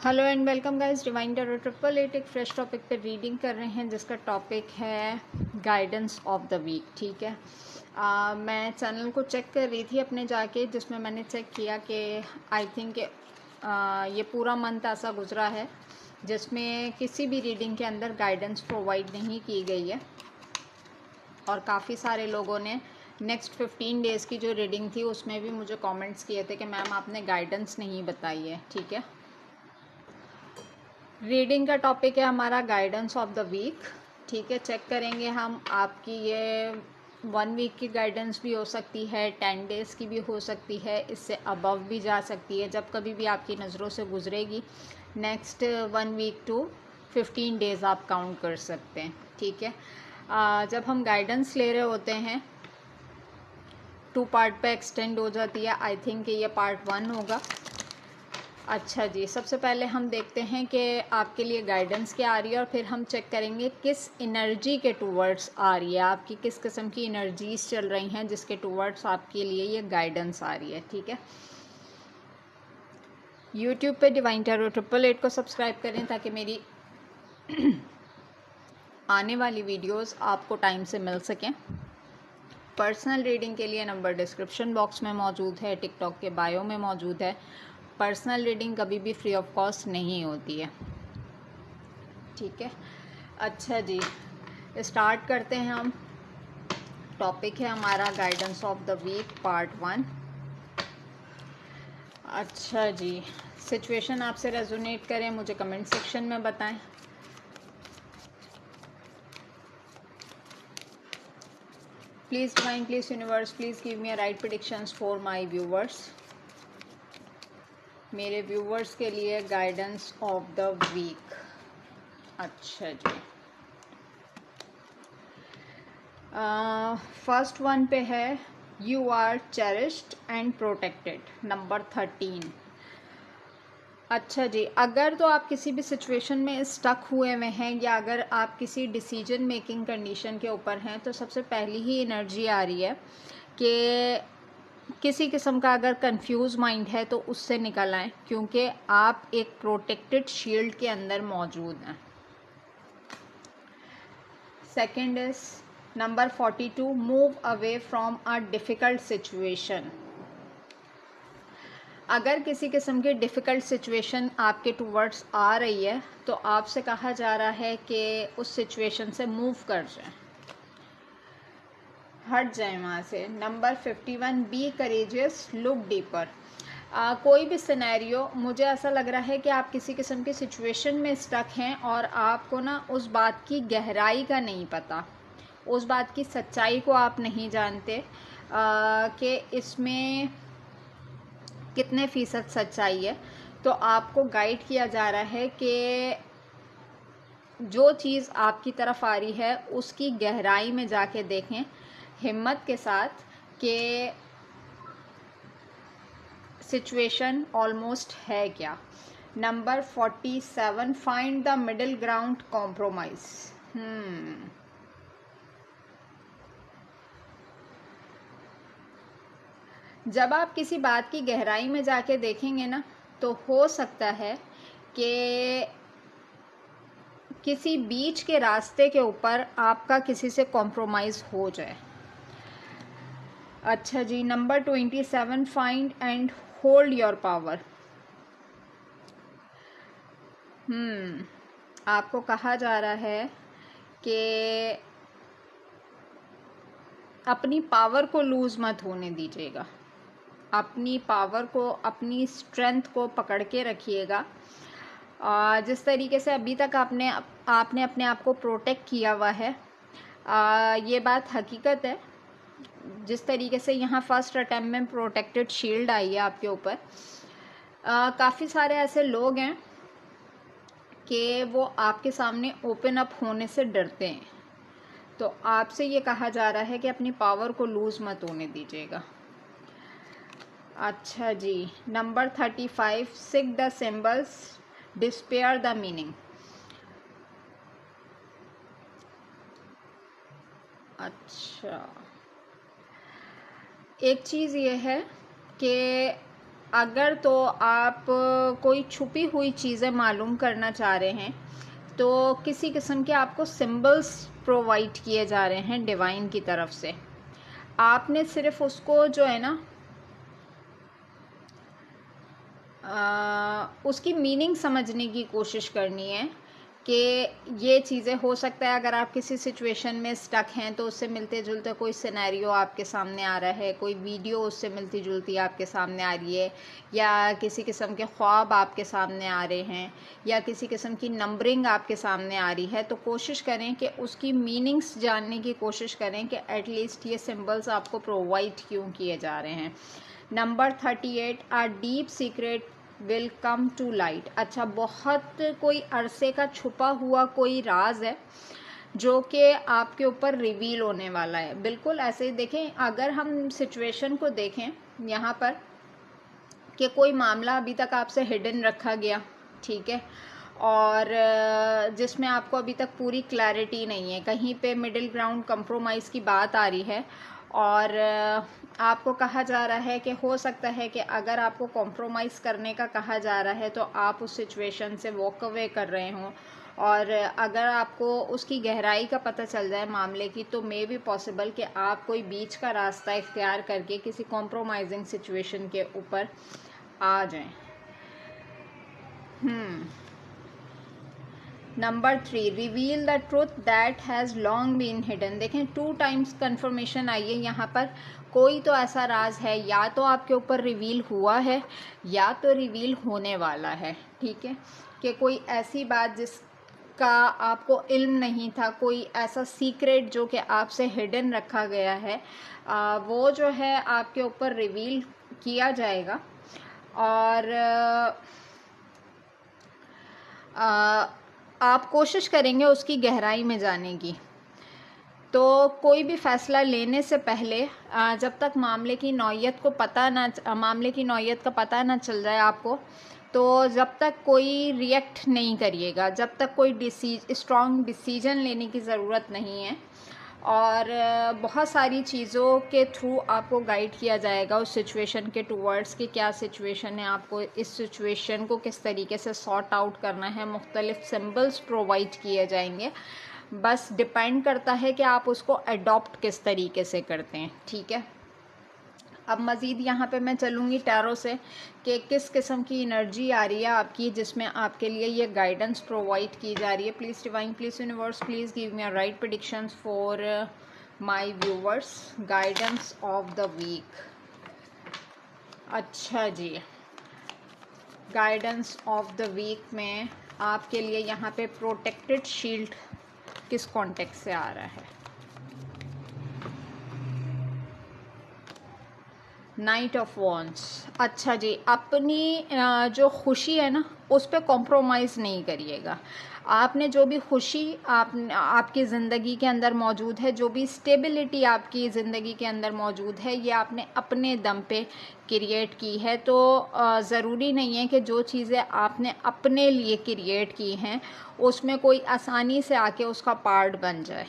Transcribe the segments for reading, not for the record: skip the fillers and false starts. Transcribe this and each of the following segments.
Hello and welcome guys, divine tarot 888 एक fresh topic पे reading कर रहे हैं जिसका टॉपिक है गाइडेंस ऑफ द वीक। ठीक है। मैं चैनल को चेक कर रही थी अपने जाके, जिसमें मैंने चेक किया कि आई थिंक ये पूरा मंथ ऐसा गुजरा है जिसमें किसी भी रीडिंग के अंदर गाइडेंस प्रोवाइड नहीं की गई है। और काफ़ी सारे लोगों ने नेक्स्ट 15 डेज़ की जो रीडिंग थी उसमें भी मुझे कमेंट्स किए थे कि मैम आपने गाइडेंस नहीं बताई है। ठीक है। रीडिंग का टॉपिक है हमारा गाइडेंस ऑफ द वीक। ठीक है। चेक करेंगे हम, आपकी ये 1 वीक की गाइडेंस भी हो सकती है, 10 डेज़ की भी हो सकती है, इससे अबव भी जा सकती है, जब कभी भी आपकी नज़रों से गुजरेगी। नेक्स्ट 1 वीक टू 15 डेज़ आप काउंट कर सकते हैं। ठीक है। जब हम गाइडेंस ले रहे होते हैं 2 पार्ट पे एक्सटेंड हो जाती है। आई थिंक ये पार्ट 1 होगा। अच्छा जी, सबसे पहले हम देखते हैं कि आपके लिए गाइडेंस क्या आ रही है और फिर हम चेक करेंगे किस एनर्जी के टूवर्ड्स आ रही है, आपकी किस किस्म की एनर्जीज चल रही हैं जिसके टूवर्ड्स आपके लिए ये गाइडेंस आ रही है। ठीक है। यूट्यूब पे डिवाइन टैरो 888 को सब्सक्राइब करें ताकि मेरी आने वाली वीडियोस आपको टाइम से मिल सकें। पर्सनल रीडिंग के लिए नंबर डिस्क्रिप्शन बॉक्स में मौजूद है, टिकटॉक के बायो में मौजूद है। पर्सनल रीडिंग कभी भी फ्री ऑफ कॉस्ट नहीं होती है। ठीक है। अच्छा जी, स्टार्ट करते हैं हम। टॉपिक है हमारा guidance of the week part 1। अच्छा जी, सिचुएशन आपसे रेजोनेट करें मुझे कमेंट सेक्शन में बताएं। Please divine, please universe, please give me a right predictions for my viewers. मेरे व्यूवर्स के लिए गाइडेंस ऑफ द वीक। अच्छा जी, फर्स्ट वन पे है you are cherished and protected, number 13। अच्छा जी, अगर तो आप किसी भी सिचुएशन में स्टक हुए हुए हैं या अगर आप किसी डिसीजन मेकिंग कंडीशन के ऊपर हैं तो सबसे पहली ही एनर्जी आ रही है कि किसी किस्म का अगर कंफ्यूज माइंड है तो उससे निकल आएं, क्योंकि आप एक प्रोटेक्टेड शील्ड के अंदर मौजूद हैं। Second is number 42, move away from a difficult situation. अगर किसी किस्म की डिफ़िकल्ट सिचुएशन आपके टूवर्ड्स आ रही है तो आपसे कहा जा रहा है कि उस सिचुएशन से मूव कर जाएं, हट जाएं वहाँ से। Number 51, be courageous, look deeper. कोई भी सिनेरियो, मुझे ऐसा लग रहा है कि आप किसी किस्म की सिचुएशन में स्टक हैं और आपको ना उस बात की गहराई का नहीं पता, उस बात की सच्चाई को आप नहीं जानते कि इसमें कितने फ़ीसद सच्चाई है। तो आपको गाइड किया जा रहा है कि जो चीज़ आपकी तरफ आ रही है उसकी गहराई में जाके देखें हिम्मत के साथ कि सिचुएशन ऑलमोस्ट है क्या। Number 47, find the middle ground, compromise. जब आप किसी बात की गहराई में जाके देखेंगे ना तो हो सकता है कि किसी बीच के रास्ते के ऊपर आपका किसी से कॉम्प्रोमाइज़ हो जाए। अच्छा जी, number 27, find and hold your power. आपको कहा जा रहा है कि अपनी पावर को लूज़ मत होने दीजिएगा, अपनी पावर को, अपनी स्ट्रेंथ को पकड़ के रखिएगा। जिस तरीके से अभी तक आपने अपने आप को प्रोटेक्ट किया हुआ है, ये बात हकीकत है। जिस तरीके से यहाँ फर्स्ट अटैम्प्ट में प्रोटेक्टेड शील्ड आई है आपके ऊपर, काफ़ी सारे ऐसे लोग हैं कि वो आपके सामने ओपन अप होने से डरते हैं। तो आपसे ये कहा जा रहा है कि अपनी पावर को लूज़ मत होने दीजिएगा। अच्छा जी, number 35, seek the symbols, despair the meaning. अच्छा, एक चीज़ ये है कि अगर तो आप कोई छुपी हुई चीज़ें मालूम करना चाह रहे हैं तो किसी किस्म के आपको सिंबल्स प्रोवाइड किए जा रहे हैं डिवाइन की तरफ से। आपने सिर्फ उसको जो है ना उसकी मीनिंग समझने की कोशिश करनी है कि ये चीज़ें हो सकता है। अगर आप किसी सिचुएशन में स्टक हैं तो उससे मिलते जुलते कोई सिनेरियो आपके सामने आ रहा है, कोई वीडियो उससे मिलती जुलती आपके सामने आ रही है, या किसी किस्म के ख्वाब आपके सामने आ रहे हैं, या किसी किस्म की नंबरिंग आपके सामने आ रही है, तो कोशिश करें कि उसकी मीनिंग्स जानने की कोशिश करें कि एटलीस्ट ये सिम्बल्स आपको प्रोवाइड क्यों किए जा रहे हैं। Number 38, a deep secret will come to light. अच्छा, बहुत कोई अरसे का छुपा हुआ कोई राज है जो कि आपके ऊपर रिवील होने वाला है। बिल्कुल ऐसे ही देखें, अगर हम सिचुएशन को देखें यहाँ पर कि कोई मामला अभी तक आपसे हिडन रखा गया, ठीक है, और जिसमें आपको अभी तक पूरी क्लैरिटी नहीं है, कहीं पे मिडिल ग्राउंड कंप्रोमाइज़ की बात आ रही है, और आपको कहा जा रहा है कि हो सकता है कि अगर आपको कॉम्प्रोमाइज़ करने का कहा जा रहा है तो आप उस सिचुएशन से वॉक अवे कर रहे हों, और अगर आपको उसकी गहराई का पता चल जाए मामले की तो मे बी पॉसिबल कि आप कोई बीच का रास्ता इख्तियार करके किसी कॉम्प्रोमाइजिंग सिचुएशन के ऊपर आ जाएं। Number 3, reveal the truth that has long been hidden. देखें 2 टाइम्स कन्फर्मेशन आई है यहाँ पर। कोई तो ऐसा राज है, या तो आपके ऊपर रिवील हुआ है या तो रिवील होने वाला है, ठीक है, कि कोई ऐसी बात जिसका आपको इल्म नहीं था, कोई ऐसा सीक्रेट जो कि आपसे हिडन रखा गया है, वो जो है आपके ऊपर रिवील किया जाएगा। और आप कोशिश करेंगे उसकी गहराई में जाने की। तो कोई भी फ़ैसला लेने से पहले जब तक मामले की नौइयत का पता ना चल जाए आपको, तो जब तक कोई रिएक्ट नहीं करिएगा, जब तक कोई स्ट्रॉन्ग डिसीजन लेने की ज़रूरत नहीं है। और बहुत सारी चीज़ों के थ्रू आपको गाइड किया जाएगा उस सिचुएशन के टूवर्ड्स कि क्या सिचुएशन है, आपको इस सिचुएशन को किस तरीके से सॉर्ट आउट करना है। मुख्तलिफ सिंबल्स प्रोवाइड किए जाएंगे, बस डिपेंड करता है कि आप उसको अडॉप्ट किस तरीके से करते हैं, ठीक है। अब मज़ीद यहाँ पे मैं चलूँगी टैरो से कि किस किस्म की एनर्जी आ रही है आपकी, जिसमें आपके लिए ये गाइडेंस प्रोवाइड की जा रही है। Please divine, please universe, please give me a right predictions for my viewers. Guidance of the week. अच्छा जी, गाइडेंस ऑफ द वीक में आपके लिए यहाँ पे प्रोटेक्टेड शील्ड किस कॉन्टेक्स्ट से आ रहा है। Night of wands. अच्छा जी, अपनी जो खुशी है ना उस पर कॉम्प्रोमाइज़ नहीं करिएगा। आपने जो भी खुशी आपकी ज़िंदगी के अंदर मौजूद है, जो भी स्टेबिलिटी आपकी ज़िंदगी के अंदर मौजूद है, ये आपने अपने दम पे क्रिएट की है। तो ज़रूरी नहीं है कि जो चीज़ें आपने अपने लिए क्रिएट की हैं उसमें कोई आसानी से आके उसका पार्ट बन जाए।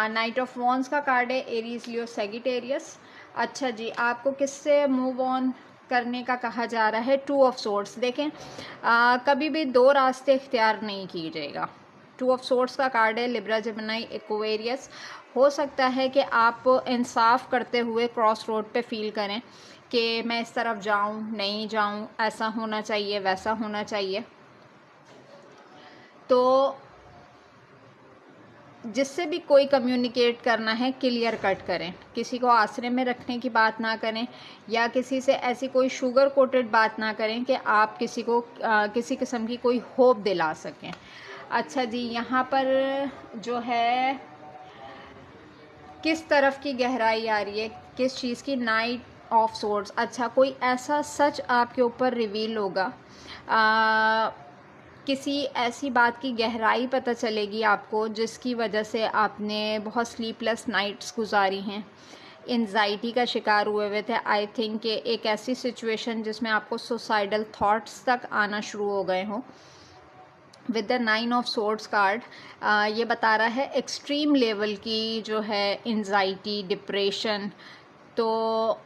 नाइट ऑफ वॉन्ड्स का कार्ड है एरीज, लियो, सैजिटेरियस। अच्छा जी, आपको किससे मूव ऑन करने का कहा जा रहा है। 2 ऑफ सोर्ड्स। देखें कभी भी 2 रास्ते इख्तियार नहीं कीजिएगा। 2 ऑफ सोर्ड्स का कार्ड है लिब्रा, जेमिनी, एक्वेरियस। हो सकता है कि आप इंसाफ करते हुए क्रॉस रोड पे फील करें कि मैं इस तरफ जाऊं, नहीं जाऊं, ऐसा होना चाहिए, वैसा होना चाहिए। तो जिससे भी कोई कम्युनिकेट करना है क्लियर कट करें, किसी को आश्रय में रखने की बात ना करें, या किसी से ऐसी कोई शुगर कोटेड बात ना करें कि आप किसी को किसी किस्म की कोई होप दिला सकें। अच्छा जी, यहाँ पर जो है किस तरफ की गहराई आ रही है, किस चीज़ की। Night of swords. अच्छा, कोई ऐसा सच आपके ऊपर रिवील होगा, किसी ऐसी बात की गहराई पता चलेगी आपको जिसकी वजह से आपने बहुत स्लीपलेस नाइट्स गुजारी हैं, एंजाइटी का शिकार हुए थे। आई थिंक कि एक ऐसी सिचुएशन जिसमें आपको सुसाइडल थॉट्स तक आना शुरू हो गए हों। With the 9 of swords card ये बता रहा है एक्सट्रीम लेवल की जो है एंजाइटी, डिप्रेशन। तो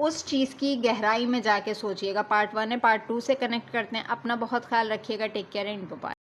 उस चीज़ की गहराई में जाके सोचिएगा। पार्ट 1 है, पार्ट 2 से कनेक्ट करते हैं। अपना बहुत ख्याल रखिएगा। Take care and bye.